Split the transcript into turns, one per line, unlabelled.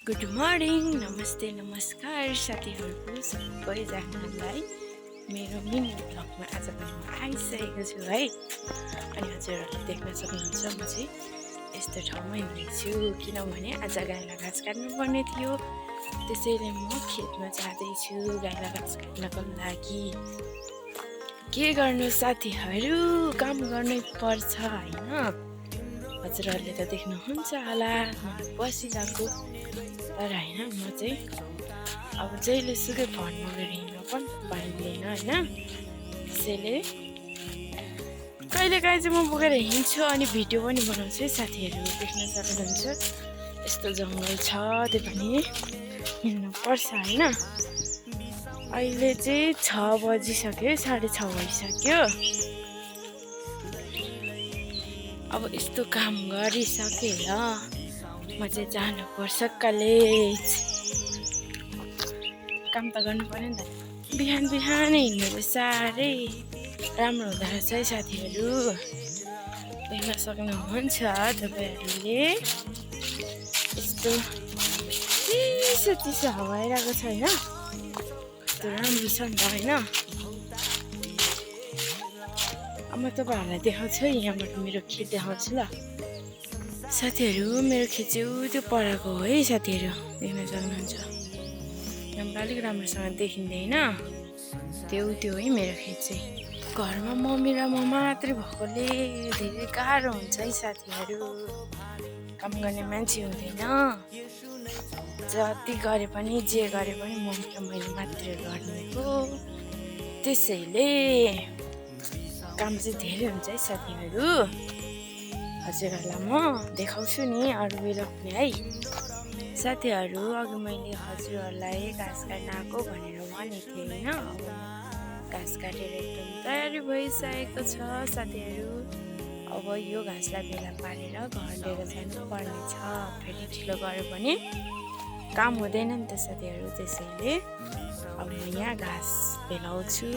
Good morning, नमस्ते, नमस्कार साथीहरूको सबैजनालाई मेरो मिनी ब्लगमा आज पनि म आइसकेको छु है। अनि हजुरहरूले देख्न सक्नुहुन्छ म चाहिँ यस्तो ठाउँमै हुनेछु किनभने आज गाईलाई घाँस काट्नुपर्ने थियो। त्यसैले म खेतमा जाँदैछु गाईलाई घाँस काट्नको लागि। के गर्नु साथीहरू, काम गर्नै पर्छ होइन। हजुरहरूले त देख्नुहुन्छ होला बसिरहेको, तर होइन म चाहिँ अब जहिले सुकै फोनमा गएर हिँड्नु पनि पाइँदैन होइन। त्यसैले कहिलेकाहीँ चाहिँ म बोकेर हिँड्छु अनि भिडियो पनि बनाउँछु है साथीहरू। देख्न सक्नुहुन्छ यस्तो जङ्गल छ, त्यो पनि हिँड्नुपर्छ होइन। अहिले चाहिँ 6 बजिसक्यो, 6:30 भइसक्यो। अब यस्तो काम गरिसकेर म चाहिँ जानुपर्छ कलेज। काम त गर्नु पर्यो नि त। बिहान बिहानै हिँड्नु साह्रै राम्रो हुँदो रहेछ है साथीहरू। देख्न सक्नुहुन्छ तपाईँहरूले यस्तो चिसो चिसो हावा आइरहेको छ होइन। कस्तो राम्रो छ नि त होइन। अब म तपाईँहरूलाई देखाउँछु है, यहाँबाट मेरो खेत देखाउँछु ल साथीहरू। मेरो खेत चाहिँ त्यो पराको हो है साथीहरू, देख्न सक्नुहुन्छ। यहाँबाट अलिक राम्रोसँग देखिँदैन, त्यो है मेरो खेत चाहिँ। घरमा मम्मी र म मात्रै भएकोले धेरै गाह्रो हुन्छ है साथीहरू। काम गर्ने मान्छे हुँदैन, जति गरे पनि जे गरे पनि मम्मी र मैले मात्रै गर्ने हो। त्यसैले काम चाहिँ धेरै हुन्छ है साथीहरू। हजुरहरूलाई म देखाउँछु नि अरू बेला पनि है साथीहरू। अघि मैले हजुरहरूलाई घाँस काट्न आएको भनेर भनेको थिएँ होइन। अब घाँस काटेर एकदम तयारी भइसकेको छ साथीहरू। अब यो घाँसलाई भेला पारेर घर लिएर जानुपर्ने छ। फेरि ढिलो गऱ्यो भने काम हुँदैन नि त साथीहरू। त्यसैले अब म यहाँ घाँस भेलाउँछु।